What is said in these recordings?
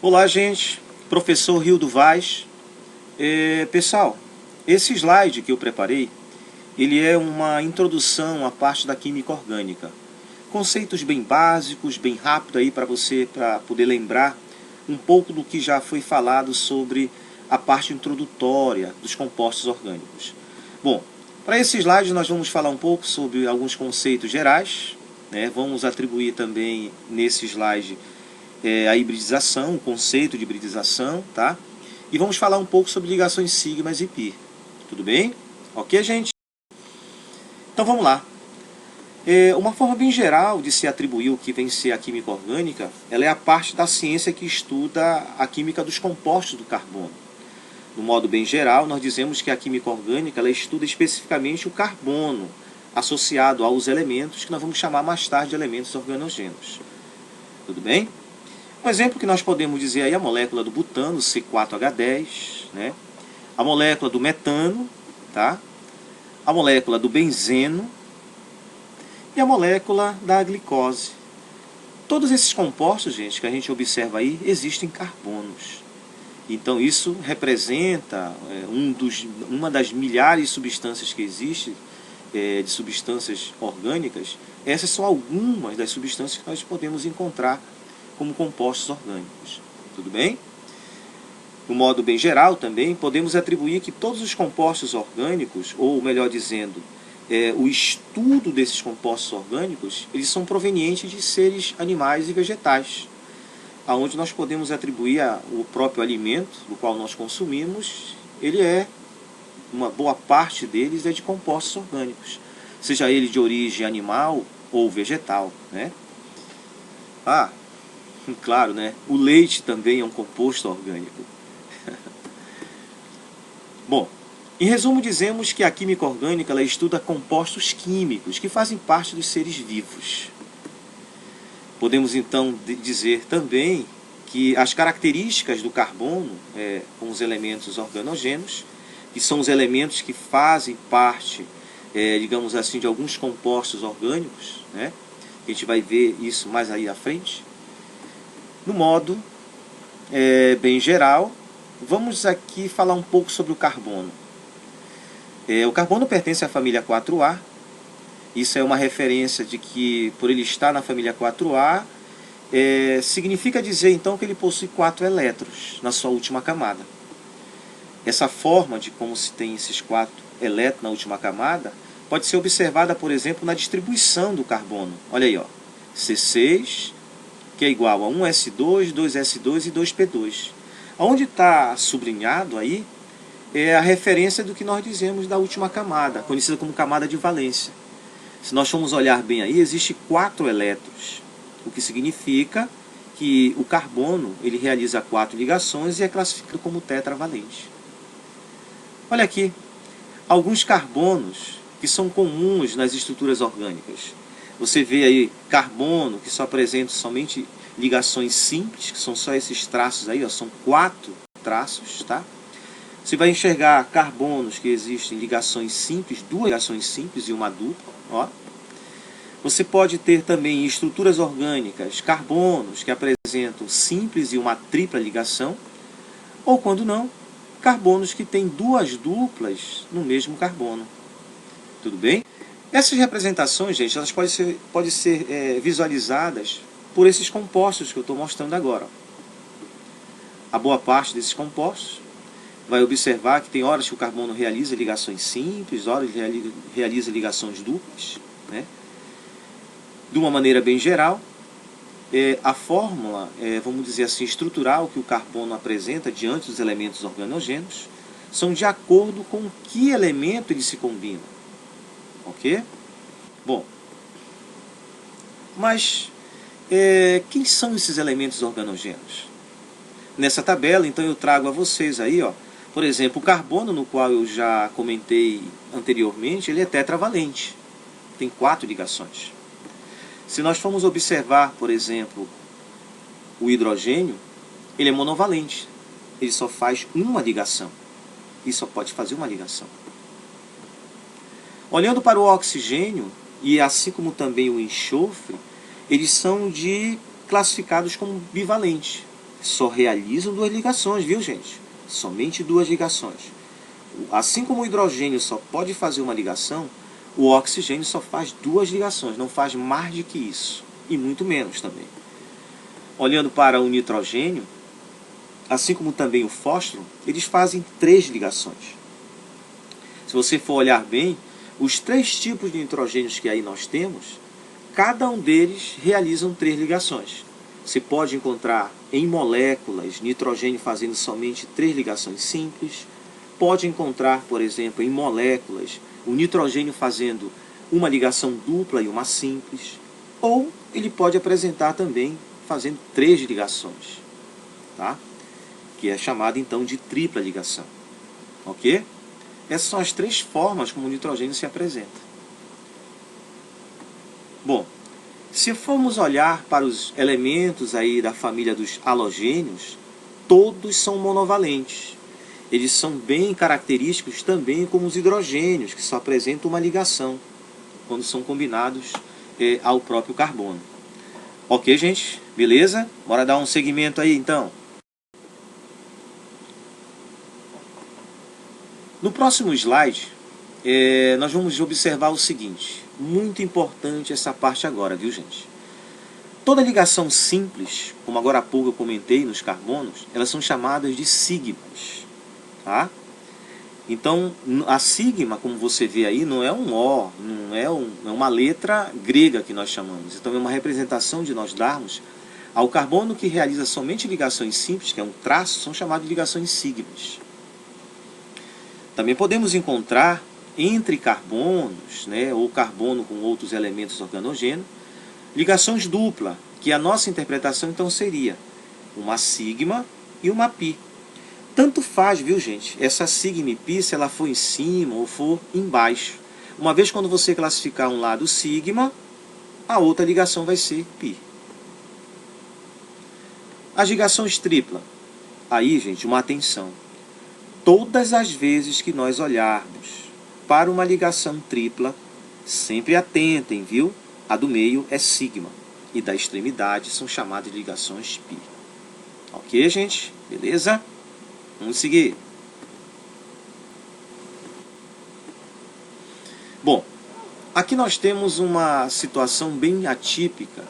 Olá, gente. Professor Rildo Vaz. Pessoal, esse slide que eu preparei, ele é uma introdução à parte da química orgânica. Conceitos bem básicos, bem rápido aí para você, para poder lembrar um pouco do que já foi falado sobre a parte introdutória dos compostos orgânicos. Bom, para esse slide nós vamos falar um pouco sobre alguns conceitos gerais, né? Vamos atribuir também nesse slide a hibridização, o conceito de hibridização, tá? E vamos falar um pouco sobre ligações sigmas e pi. Tudo bem? Ok, gente? Então vamos lá. Uma forma bem geral de se atribuir o que vem ser a química orgânica, ela é a parte da ciência que estuda a química dos compostos do carbono. No modo bem geral, nós dizemos que a química orgânica ela estuda especificamente o carbono associado aos elementos que nós vamos chamar mais tarde de elementos organogêneos. Tudo bem? Um exemplo que nós podemos dizer aí é a molécula do butano, C4H10, né? A molécula do metano, tá? A molécula do benzeno e a molécula da glicose. Todos esses compostos, gente, que a gente observa aí, existem carbonos. Então isso representa uma das milhares de substâncias que existem, de substâncias orgânicas. Essas são algumas das substâncias que nós podemos encontrar como compostos orgânicos. Tudo bem? No modo bem geral também, podemos atribuir que todos os compostos orgânicos, ou melhor dizendo, o estudo desses compostos orgânicos, eles são provenientes de seres animais e vegetais, aonde nós podemos atribuir o próprio alimento, do qual nós consumimos, uma boa parte deles é de compostos orgânicos, seja ele de origem animal ou vegetal, né? Claro, né? O leite também é um composto orgânico. Bom, em resumo dizemos que a química orgânica ela estuda compostos químicos que fazem parte dos seres vivos. Podemos então dizer também que as características do carbono com os elementos organogêneos, que são os elementos que fazem parte, digamos assim, de alguns compostos orgânicos, né? A gente vai ver isso mais aí à frente. No modo bem geral, vamos aqui falar um pouco sobre o carbono. O carbono pertence à família 4A. Isso é uma referência de que, por ele estar na família 4A, significa dizer então que ele possui 4 elétrons na sua última camada. Essa forma de como se tem esses 4 elétrons na última camada pode ser observada, por exemplo, na distribuição do carbono. Olha aí, ó, C6, que é igual a 1s2, 2s2 e 2p2. Onde está sublinhado aí é a referência do que nós dizemos da última camada, conhecida como camada de valência. Se nós formos olhar bem aí, existe 4 elétrons, o que significa que o carbono ele realiza 4 ligações e é classificado como tetravalente. Olha aqui, alguns carbonos que são comuns nas estruturas orgânicas. Você vê aí carbono que só apresenta somente ligações simples, que são só esses traços aí, ó, são 4 traços, tá? Você vai enxergar carbonos que existem ligações simples, 2 ligações simples e uma dupla, ó. Você pode ter também em estruturas orgânicas carbonos que apresentam simples e uma tripla ligação, ou quando não, carbonos que têm 2 duplas no mesmo carbono. Tudo bem? Essas representações, gente, elas podem ser visualizadas por esses compostos que eu estou mostrando agora. A boa parte desses compostos vai observar que tem horas que o carbono realiza ligações simples, horas ele realiza ligações duplas, né? De uma maneira bem geral, a fórmula, vamos dizer assim, estrutural que o carbono apresenta diante dos elementos organogêneos são de acordo com que elemento ele se combina. Ok? Bom, mas quem são esses elementos organogêneos? Nessa tabela, então, eu trago a vocês aí, ó, por exemplo, o carbono, no qual eu já comentei anteriormente, ele é tetravalente, tem 4 ligações. Se nós formos observar, por exemplo, o hidrogênio, ele é monovalente, ele só faz uma ligação, e só pode fazer uma ligação. Olhando para o oxigênio, e assim como também o enxofre, eles são classificados como bivalentes. só realizam duas ligações, viu, gente? Somente duas ligações. Assim como o hidrogênio só pode fazer uma ligação, o oxigênio só faz duas ligações, não faz mais do que isso, e muito menos também. Olhando para o nitrogênio, assim como também o fósforo, eles fazem três ligações. Se você for olhar bem, os três tipos de nitrogênios que aí nós temos, cada um deles realizam três ligações. Você pode encontrar em moléculas nitrogênio fazendo somente três ligações simples. Pode encontrar, por exemplo, em moléculas o nitrogênio fazendo uma ligação dupla e uma simples. Ou ele pode apresentar também fazendo três ligações, tá? Que é chamada então de tripla ligação. Ok? Essas são as três formas como o nitrogênio se apresenta. Bom, se formos olhar para os elementos aí da família dos halogênios, todos são monovalentes. Eles são bem característicos também como os hidrogênios, que só apresentam uma ligação quando são combinados ao próprio carbono. Ok, gente? Beleza? Bora dar um segmento aí, então. No próximo slide, nós vamos observar o seguinte. Muito importante essa parte agora, viu, gente? Toda ligação simples, como agora há pouco eu comentei nos carbonos, elas são chamadas de sigmas. Tá? Então, a sigma, como você vê aí, não é um O, não é uma letra grega que nós chamamos. Então, é uma representação de nós darmos ao carbono que realiza somente ligações simples, que é um traço, são chamadas de ligações sigmas. Também podemos encontrar entre carbonos, né, ou carbono com outros elementos organogêneos, ligações duplas, que a nossa interpretação então seria uma sigma e uma pi. Tanto faz, viu, gente, essa sigma e pi se ela for em cima ou for embaixo. Uma vez quando você classificar um lado sigma, a outra ligação vai ser pi. As ligações tripla. Aí, gente, uma atenção. Todas as vezes que nós olharmos para uma ligação tripla, sempre atentem, viu? A do meio é sigma e da extremidade são chamadas de ligações pi. Ok, gente? Beleza? Vamos seguir. Bom, aqui nós temos uma situação bem atípica,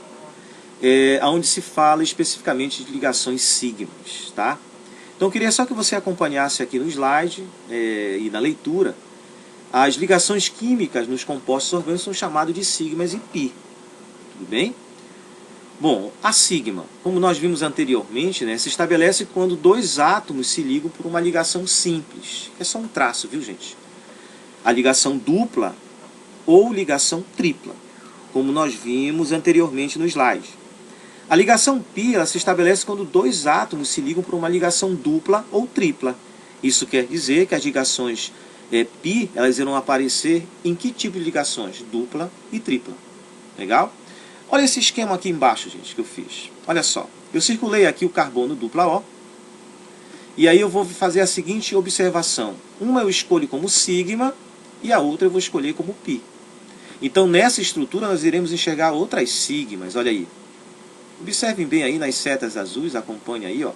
onde se fala especificamente de ligações sigmas, tá? Então eu queria só que você acompanhasse aqui no slide e na leitura. As ligações químicas nos compostos orgânicos são chamadas de sigmas e pi. Tudo bem? Bom, a sigma, como nós vimos anteriormente, né, se estabelece quando dois átomos se ligam por uma ligação simples. É só um traço, viu, gente? A ligação dupla ou ligação tripla, como nós vimos anteriormente no slide. A ligação pi ela se estabelece quando dois átomos se ligam por uma ligação dupla ou tripla. Isso quer dizer que as ligações pi elas irão aparecer em que tipo de ligações? Dupla e tripla. Legal? Olha esse esquema aqui embaixo, gente, que eu fiz. Olha só. Eu circulei aqui o carbono dupla O. E aí eu vou fazer a seguinte observação. Uma eu escolho como sigma e a outra eu vou escolher como pi. Então nessa estrutura nós iremos enxergar outras sigmas. Olha aí. Observem bem aí nas setas azuis, acompanhe aí, ó.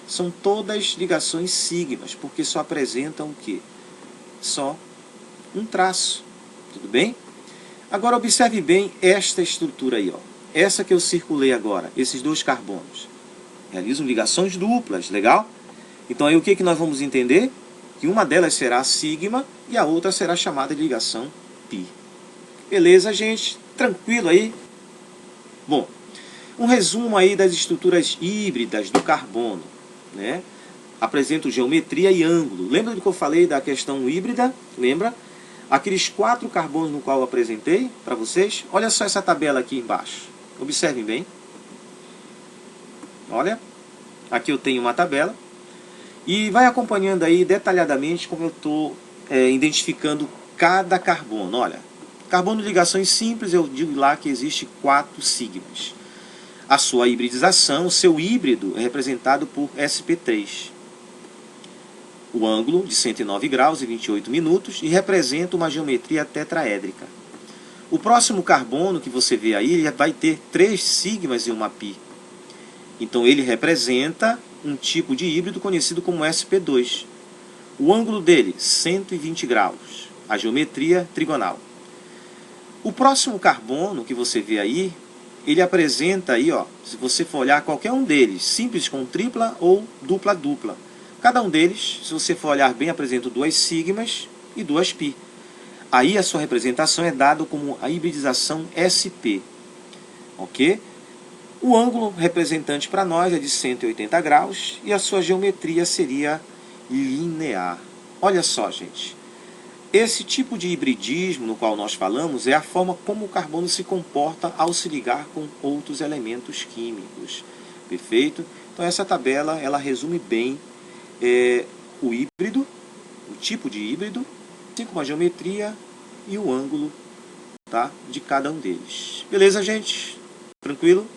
São todas ligações sigmas, porque só apresentam o quê? Só um traço. Tudo bem? Agora observe bem esta estrutura aí, ó. Essa que eu circulei agora, esses dois carbonos. Realizam ligações duplas, legal? Então aí o que nós vamos entender? Que uma delas será sigma e a outra será chamada de ligação pi. Beleza, gente? Tranquilo aí? Bom, um resumo aí das estruturas híbridas do carbono, né? Apresento geometria e ângulo. Lembra do que eu falei da questão híbrida? Lembra? Aqueles 4 carbonos no qual eu apresentei para vocês. Olha só essa tabela aqui embaixo. Observem bem. Olha. Aqui eu tenho uma tabela. E vai acompanhando aí detalhadamente como eu estou identificando cada carbono. Olha. Carbono de ligações simples, eu digo lá que existe 4 sigmas. A sua hibridização, o seu híbrido é representado por sp3. O ângulo de 109 graus e 28 minutos e representa uma geometria tetraédrica. O próximo carbono que você vê aí ele vai ter 3 sigmas e uma pi. Então ele representa um tipo de híbrido conhecido como sp2. O ângulo dele, 120 graus. A geometria trigonal. O próximo carbono que você vê aí, ele apresenta aí, ó, se você for olhar qualquer um deles, simples com tripla ou dupla-dupla. Cada um deles, se você for olhar bem, apresenta 2 sigmas e 2 π. Aí a sua representação é dada como a hibridização SP. Ok? O ângulo representante para nós é de 180 graus e a sua geometria seria linear. Olha só, gente. Esse tipo de hibridismo no qual nós falamos é a forma como o carbono se comporta ao se ligar com outros elementos químicos. Perfeito? Então essa tabela ela resume bem o híbrido, o tipo de híbrido, assim como a geometria e o ângulo, tá, de cada um deles. Beleza, gente? Tranquilo?